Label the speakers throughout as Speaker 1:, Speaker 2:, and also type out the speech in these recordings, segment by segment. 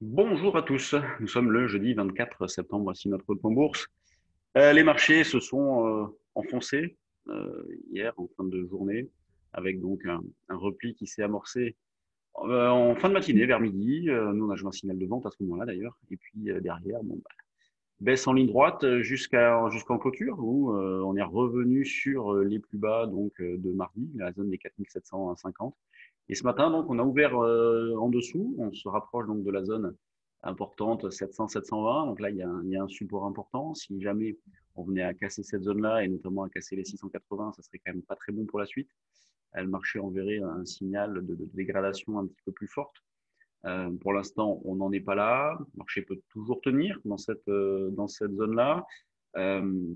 Speaker 1: Bonjour à tous, nous sommes le jeudi 24 septembre, voici notre point bourse. Les marchés se sont enfoncés hier en fin de journée avec donc un repli qui s'est amorcé en fin de matinée vers midi. Nous on a joué un signal de vente à ce moment-là d'ailleurs et puis derrière bon, bah, baisse en ligne droite jusqu'en clôture où on est revenu sur les plus bas donc de mardi, la zone des 4750. Et ce matin, donc, on a ouvert en dessous. On se rapproche donc de la zone importante 700-720. Donc là, il y a un support important. Si jamais on venait à casser cette zone-là et notamment à casser les 680, ça serait quand même pas très bon pour la suite. Le marché enverrait un signal de dégradation un petit peu plus forte. Pour l'instant, on n'en est pas là. Le marché peut toujours tenir dans cette zone-là. Euh,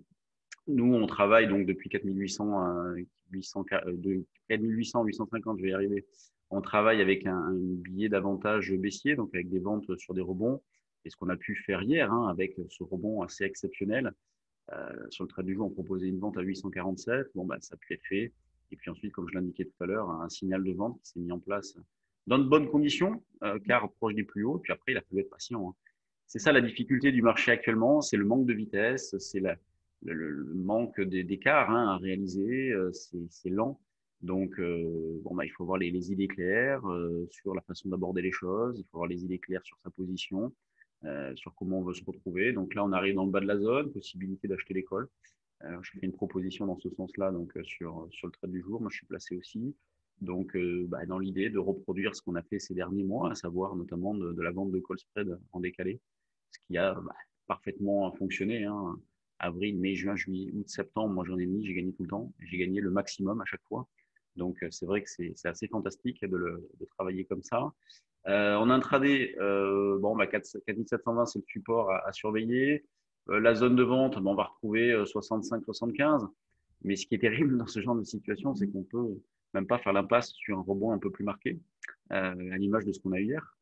Speaker 1: Nous, on travaille donc depuis 4800, 800, de 4800, 850, je vais y arriver. On travaille avec un billet d'avantage baissier, donc avec des ventes sur des rebonds. Et ce qu'on a pu faire hier, hein, avec ce rebond assez exceptionnel, sur le trade du jour, on proposait une vente à 847. Bon, bah, ça a pu être fait. Et puis ensuite, comme je l'indiquais tout à l'heure, un signal de vente qui s'est mis en place dans de bonnes conditions, car proche des plus hauts. Puis après, il a fallu être patient, hein. C'est ça la difficulté du marché actuellement, c'est le manque de vitesse, c'est le manque d'écart hein, à réaliser, c'est lent. Donc, bon, bah, il faut avoir les idées claires sur la façon d'aborder les choses, il faut avoir les idées claires sur sa position, sur comment on veut se retrouver. Donc là, on arrive dans le bas de la zone, possibilité d'acheter l'école. Je fais une proposition dans ce sens-là, donc sur le trade du jour. Moi, je suis placé aussi. Donc, bah, dans l'idée de reproduire ce qu'on a fait ces derniers mois, à savoir notamment de la vente de call spread en décalé, ce qui a bah, parfaitement fonctionné. Hein. Avril, mai, juin, juillet, août, septembre, moi j'en ai mis, j'ai gagné tout le temps. J'ai gagné le maximum à chaque fois. Donc, c'est vrai que c'est assez fantastique de travailler comme ça. On a intraday, bon, bah, 4720, c'est le support à surveiller. La zone de vente, bah, on va retrouver 65-75. Mais ce qui est terrible dans ce genre de situation, c'est qu'on peut même pas faire l'impasse sur un rebond un peu plus marqué, à l'image de ce qu'on a eu hier.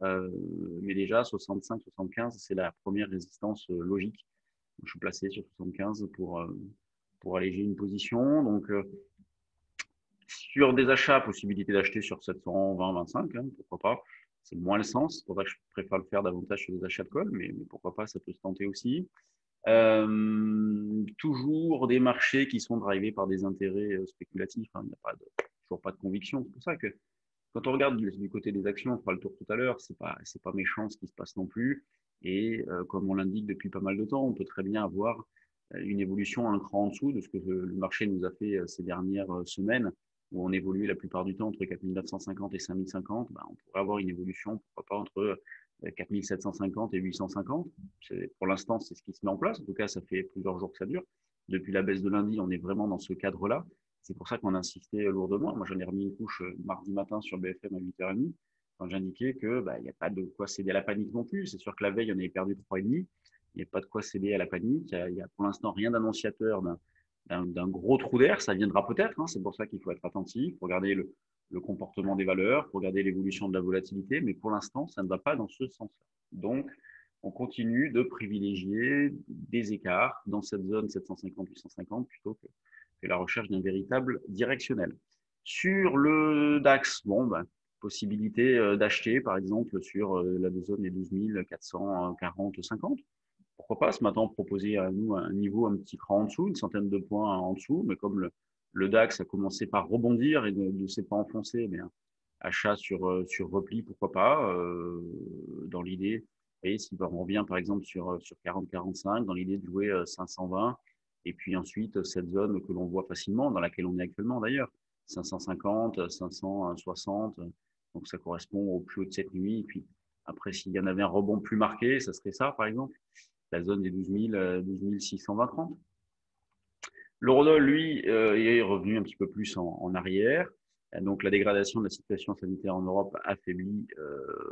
Speaker 1: Mais déjà, 65-75, c'est la première résistance logique. Je suis placé sur 75 pour alléger une position. Donc, sur des achats, possibilité d'acheter sur 720, 25, hein, pourquoi pas. C'est moins le sens. C'est pour ça que je préfère le faire davantage sur des achats de call, mais pourquoi pas, ça peut se tenter aussi. Toujours des marchés qui sont drivés par des intérêts spéculatifs, hein. Il n'y a toujours pas de conviction. C'est pour ça que quand on regarde du côté des actions, on fera le tour tout à l'heure, c'est pas méchant ce qui se passe non plus. Et comme on l'indique depuis pas mal de temps, on peut très bien avoir une évolution un cran en dessous de ce que le marché nous a fait ces dernières semaines, où on évolue la plupart du temps entre 4950 et 5050. Ben, on pourrait avoir une évolution, pourquoi pas, entre 4750 et 850. Pour l'instant, c'est ce qui se met en place. En tout cas, ça fait plusieurs jours que ça dure. Depuis la baisse de lundi, on est vraiment dans ce cadre-là. C'est pour ça qu'on a insisté lourdement. Moi, j'en ai remis une couche mardi matin sur BFM à 8h30, quand j'indiquais que bah, il n'y a pas de quoi céder à la panique non plus. C'est sûr que la veille, on avait perdu 3,5. Il n'y a pas de quoi céder à la panique. Il y a pour l'instant rien d'annonciateur d'un gros trou d'air. Ça viendra peut-être. Hein. C'est pour ça qu'il faut être attentif, pour regarder le comportement des valeurs, pour regarder l'évolution de la volatilité. Mais pour l'instant, ça ne va pas dans ce sens-là. Donc, on continue de privilégier des écarts dans cette zone 750-850 plutôt que la recherche d'un véritable directionnel. Sur le DAX, bon, ben, possibilité d'acheter, par exemple, sur la zone des 12 440-50. Pourquoi pas ce matin proposer à nous un niveau un petit cran en dessous, une centaine de points en dessous, mais comme le DAX a commencé par rebondir et ne s'est pas enfoncé, mais achat sur repli, pourquoi pas, dans l'idée, et si on revient par exemple sur 40-45, dans l'idée de jouer 520, et puis ensuite cette zone que l'on voit facilement, dans laquelle on est actuellement d'ailleurs, 550, 560, donc ça correspond au plus haut de cette nuit, et puis après s'il y en avait un rebond plus marqué, ça serait ça par exemple, la zone des 12 000, 12 620-30. L'eurodoll, lui, est revenu un petit peu plus en arrière. Donc, la dégradation de la situation sanitaire en Europe affaiblit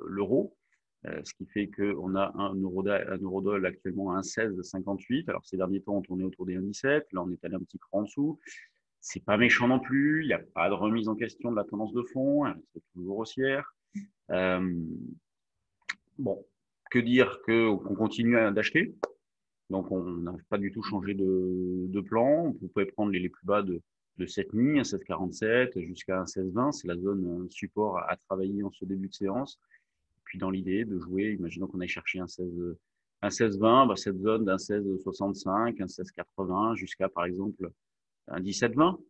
Speaker 1: l'euro, ce qui fait qu'on a un eurodoll actuellement à 1,1658. Alors, ces derniers temps, on tournait autour des 1,17. Là, on est allé un petit cran en dessous. C'est pas méchant non plus. Il n'y a pas de remise en question de la tendance de fond. C'est toujours haussière. Euh, bon, que dire qu'on continue d'acheter. Donc, on n'a pas du tout changé de plan. On pouvait prendre les plus bas de cette nuit, un 7,47 jusqu'à un 16,20. C'est la zone support à travailler en ce début de séance. puis dans l'idée de jouer, imaginons qu'on aille chercher un 16-20, bah, cette zone d'un 16-65, un 16-80, jusqu'à par exemple un 17-20.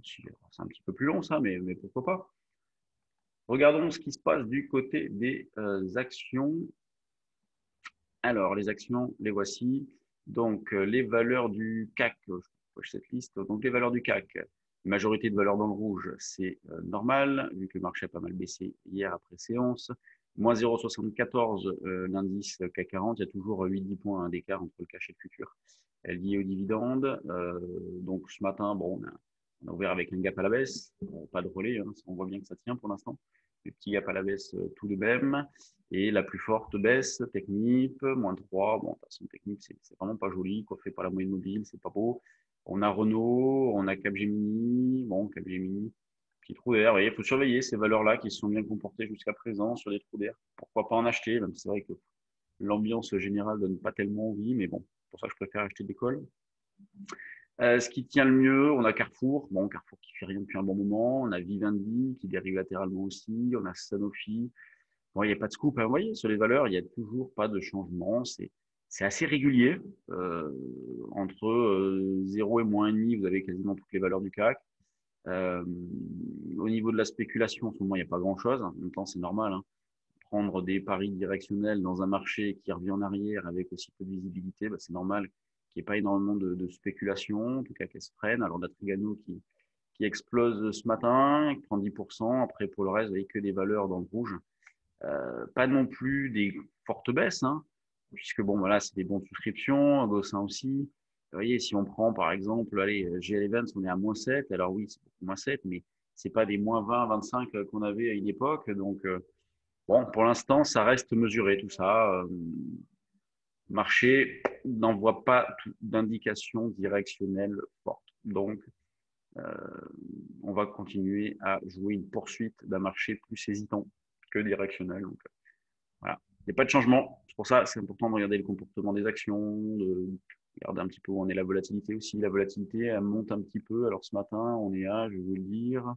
Speaker 1: C'est un petit peu plus long ça, mais pourquoi pas. Regardons ce qui se passe du côté des actions. Alors, les actions, les voici. Donc, les valeurs du CAC, je coche cette liste. Donc, les valeurs du CAC, majorité de valeurs dans le rouge, c'est normal, vu que le marché a pas mal baissé hier après séance. Moins 0,74 l'indice CAC 40, il y a toujours 8-10 points d'écart entre le cash et le futur lié aux dividendes. Donc, ce matin, bon, on a ouvert avec un gap à la baisse, pas de relais, hein, on voit bien que ça tient pour l'instant. Le petit gap à la baisse tout de même. Et la plus forte baisse, Technip, moins 3. Bon, de toute façon, Technip, c'est vraiment pas joli. Coiffé par la moyenne mobile, c'est pas beau. On a Renault, on a Capgemini. Bon, Capgemini, petit trou d'air. Vous voyez, il faut surveiller ces valeurs-là qui se sont bien comportées jusqu'à présent sur des trous d'air. Pourquoi pas en acheter, même si c'est vrai que l'ambiance générale donne pas tellement envie, mais bon, pour ça, je préfère acheter des calls. Ce qui tient le mieux, on a Carrefour. Bon, Carrefour qui fait rien depuis un bon moment. On a Vivendi qui dérive latéralement aussi. On a Sanofi. Bon, il n'y a pas de scoop, hein. Vous voyez, sur les valeurs, il n'y a toujours pas de changement. C'est assez régulier. Entre 0 et moins 1,5, vous avez quasiment toutes les valeurs du CAC. Au niveau de la spéculation, en ce moment, il n'y a pas grand-chose. En même temps, c'est normal, hein. Prendre des paris directionnels dans un marché qui revient en arrière avec aussi peu de visibilité, bah, c'est normal qu'il n'y ait pas énormément de spéculation, en tout cas qu'elle se freine. Alors, la Trigano qui explose ce matin, qui prend 10%. Après, pour le reste, vous voyez que des valeurs dans le rouge. Pas non plus des fortes baisses, hein, puisque bon, voilà, c'est des bons de souscription, Gossin aussi. Vous voyez, si on prend par exemple, allez, GL Events, on est à moins 7, alors oui, c'est beaucoup moins 7, mais c'est pas des moins 20, 25 qu'on avait à une époque. Donc, bon, pour l'instant, ça reste mesuré tout ça. Marché n'envoie pas d'indication directionnelle forte. Donc, euh, on va continuer à jouer une poursuite d'un marché plus hésitant que directionnel. Donc, voilà. Il n'y a pas de changement. C'est pour ça c'est important de regarder le comportement des actions, de regarder un petit peu où en est la volatilité aussi. La volatilité, elle monte un petit peu. Alors ce matin, on est à, je vais vous le dire,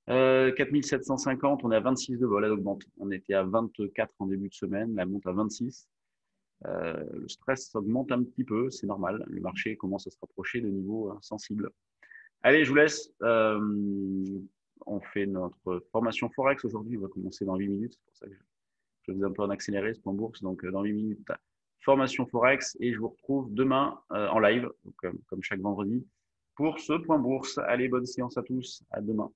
Speaker 1: 4750, on est à 26 de vol, elle augmente. On était à 24 en début de semaine, elle monte à 26. Le stress augmente un petit peu, c'est normal. Le marché commence à se rapprocher de niveaux sensibles. Allez, je vous laisse. On fait notre formation Forex aujourd'hui. On va commencer dans 8 minutes. C'est pour ça que je vais un peu en accélérer ce point bourse. Donc, dans 8 minutes, formation Forex. Et je vous retrouve demain en live, donc, comme chaque vendredi, pour ce point bourse. Allez, bonne séance à tous. À demain.